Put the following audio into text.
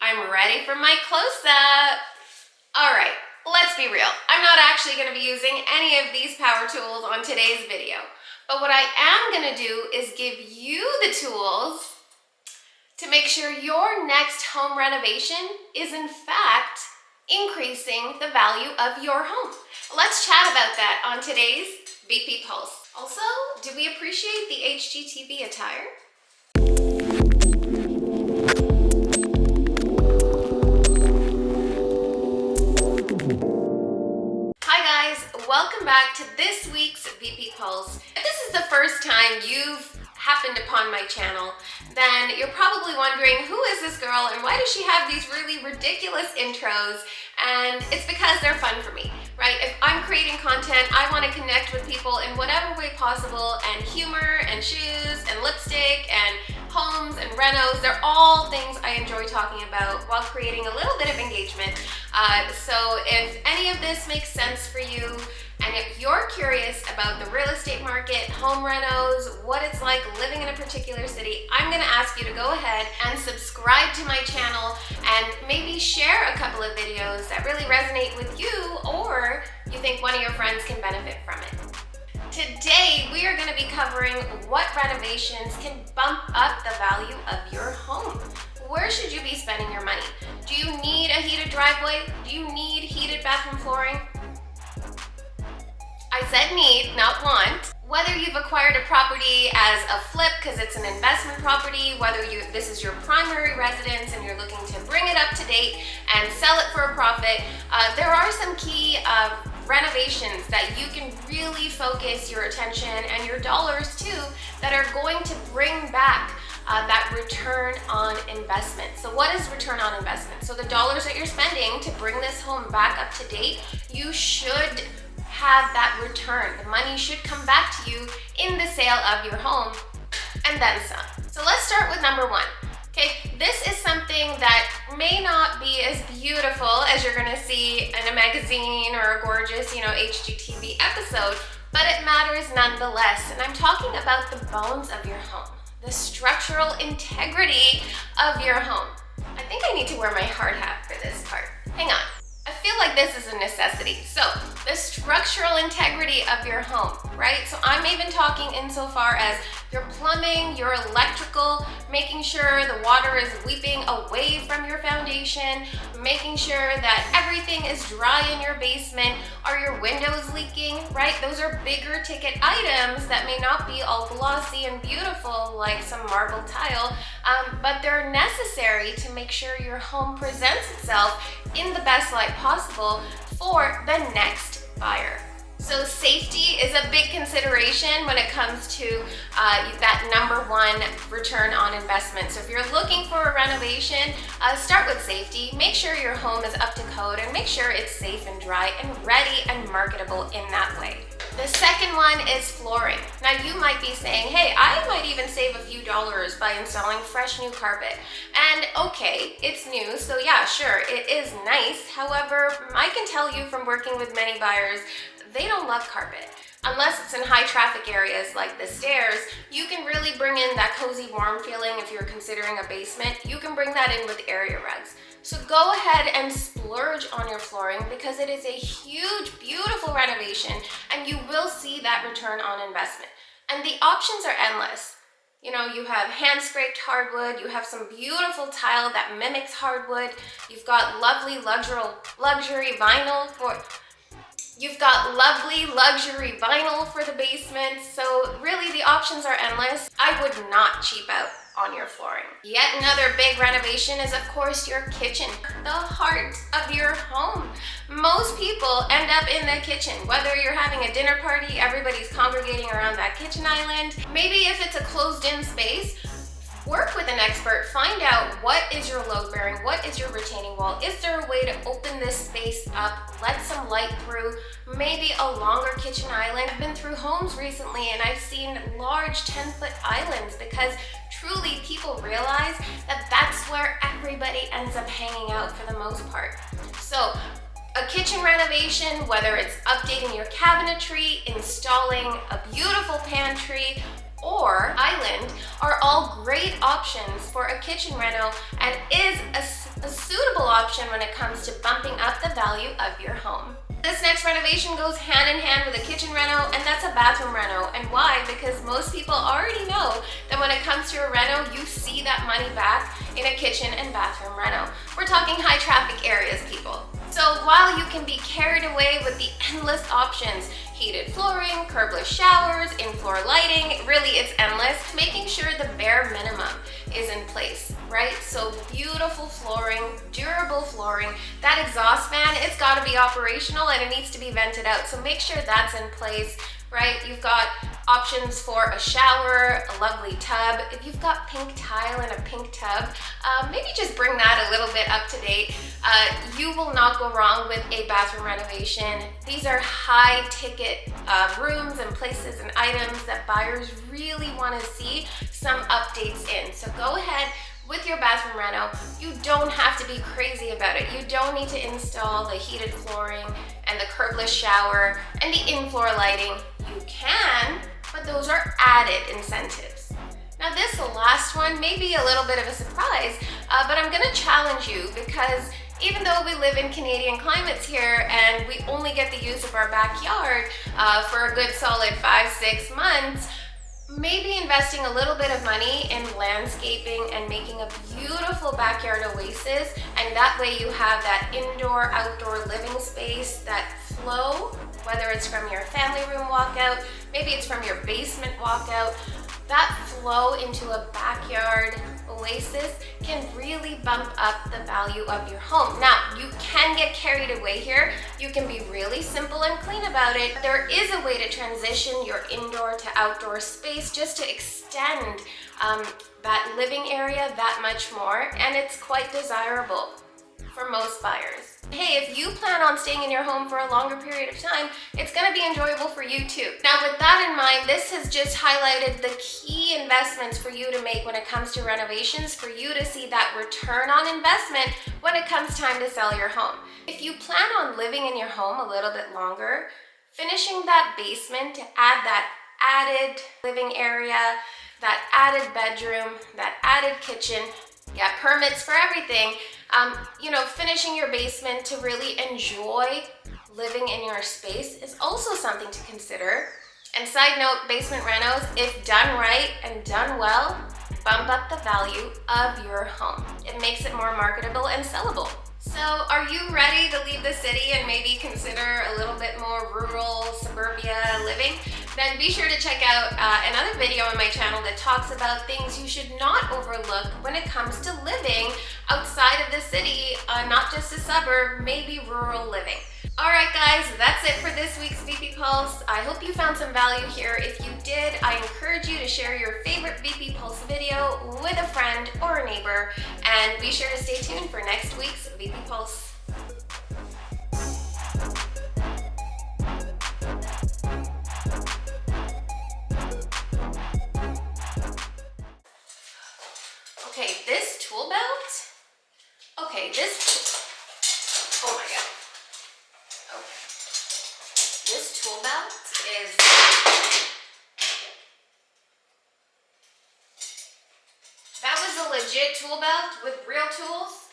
I'm ready for my close-up. All right, let's be real. I'm not actually going to be using any of these power tools on today's video. But what I am going to do is give you the tools to make sure your next home renovation is in fact increasing the value of your home. Let's chat about that on today's BP Pulse. Also, do we appreciate the HGTV attire? Hi guys, welcome back to this week's BP Pulse. If this is the first time you've happened upon my channel, then you're probably wondering, who is this girl and why does she have these really ridiculous intros? And it's because they're fun for me, right? If I'm creating content, I want to connect with people in whatever way possible, and humor and shoes and lipstick and homes and renos, they're all things I enjoy talking about while creating a little bit of engagement. So if any of this makes sense for you, and if you're curious about the real estate market, home renos, what it's like living in a particular city, I'm gonna ask you to go ahead and subscribe to my channel and maybe share a couple of videos that really resonate with you, or you think one of your friends can benefit from it. Today, we are gonna be covering what renovations can bump up the value of your home. Where should you be spending your money? Do you need a heated driveway? Do you need heated bathroom flooring? I said need, not want. Whether you've acquired a property as a flip because it's an investment property, whether this is your primary residence and you're looking to bring it up to date and sell it for a profit, there are some key renovations that you can really focus your attention and your dollars to that are going to bring back that return on investment. So what is return on investment? So the dollars that you're spending to bring this home back up to date, you should have that return. The money should come back to you in the sale of your home and then some. So let's start with number one. Okay, this is something that may not be as beautiful as you're gonna see in a magazine or a gorgeous, HGTV episode, but it matters nonetheless. And I'm talking about the bones of your home, the structural integrity of your home. I think I need to wear my hard hat for this part. Hang on. I feel like this is a necessity. So, the structural integrity of your home, right? So I'm even talking insofar as your plumbing, your electrical, making sure the water is weeping away from your foundation, making sure that everything is dry in your basement. Are your windows leaking, right? Those are bigger ticket items that may not be all glossy and beautiful like some marble tile, but they're necessary to make sure your home presents itself in the best light possible for the next buyer. So safety is a big consideration when it comes to that number one return on investment. So if you're looking for a renovation, start with safety. Make sure your home is up to code and make sure it's safe and dry and ready and marketable in that way. The second one is flooring. Now you might be saying, hey, I might even save a few dollars by installing fresh new carpet. And okay, it's new, so yeah, sure, it is nice. However, I can tell you from working with many buyers, they don't love carpet. Unless it's in high traffic areas like the stairs, you can really bring in that cozy warm feeling. If you're considering a basement, you can bring that in with area rugs. So go ahead and splurge on your flooring because it is a huge, beautiful renovation and you will see that return on investment. And the options are endless. You have hand scraped hardwood, you have some beautiful tile that mimics hardwood, you've got lovely luxury vinyl for the basement. So really the options are endless. I would not cheap out on your flooring. Yet another big renovation is of course your kitchen, the heart of your home. Most people end up in the kitchen, whether you're having a dinner party, everybody's congregating around that kitchen island. Maybe if it's a closed-in space, work with an expert, find out what is your load bearing, what is your retaining wall, is there a way to open this space up, let some light through, maybe a longer kitchen island. I've been through homes recently and I've seen large 10-foot islands because truly people realize that that's where everybody ends up hanging out for the most part. So a kitchen renovation, whether it's updating your cabinetry, installing a beautiful pantry, or island are all great options for a kitchen reno and is a suitable option when it comes to bumping up the value of your home. This next renovation goes hand in hand with a kitchen reno, and that's a bathroom reno. And why? Because most people already know that when it comes to a reno, you see that money back in a kitchen and bathroom reno. We're talking high traffic areas, people. So while you can be carried away with the endless options, heated flooring, curbless showers, in-floor lighting, really it's endless, making sure the bare minimum is in place, right? So beautiful flooring, durable flooring, that exhaust fan, it's gotta be operational and it needs to be vented out. So make sure that's in place, right? You've got options for a shower, a lovely tub. If you've got pink tile in a pink tub, maybe just bring that a little bit up to date. You will not go wrong with a bathroom renovation. These are high ticket rooms and places and items that buyers really want to see some updates in. So go ahead with your bathroom reno. You don't have to be crazy about it. You don't need to install the heated flooring and the curbless shower and the in-floor lighting. You can, but those are added incentives. Now this last one may be a little bit of a surprise, but I'm gonna challenge you because even though we live in Canadian climates here and we only get the use of our backyard for a good solid 5-6 months, maybe investing a little bit of money in landscaping and making a beautiful backyard oasis, and that way you have that indoor outdoor living space, that flow, whether it's from your family room walkout, maybe it's from your basement walkout, that flow into a backyard oasis can really bump up the value of your home. Now, you can get carried away here. You can be really simple and clean about it. There is a way to transition your indoor to outdoor space just to extend that living area that much more, and it's quite desirable for most buyers. Hey, if you plan on staying in your home for a longer period of time, it's gonna be enjoyable for you too. Now with that in mind, this has just highlighted the key investments for you to make when it comes to renovations, for you to see that return on investment when it comes time to sell your home. If you plan on living in your home a little bit longer, finishing that basement to add that added living area, that added bedroom, that added kitchen, get permits for everything, finishing your basement to really enjoy living in your space is also something to consider. And side note, basement renos, if done right and done well, bump up the value of your home. It makes it more marketable and sellable. So are you ready to leave the city and maybe consider a little bit more rural, suburbia living? Then be sure to check out another video on my channel that talks about things you should not overlook when it comes to living outside of the city, not just a suburb, maybe rural living. Alright guys, that's it for this week's VP Pulse. I hope you found some value here. If you did, I encourage you to share your favorite VP Pulse video with a friend or a neighbor, and be sure to stay tuned for next week's VP Pulse. Okay, this tool belt, oh my god. Okay. This tool belt is that was a legit tool belt with real tools.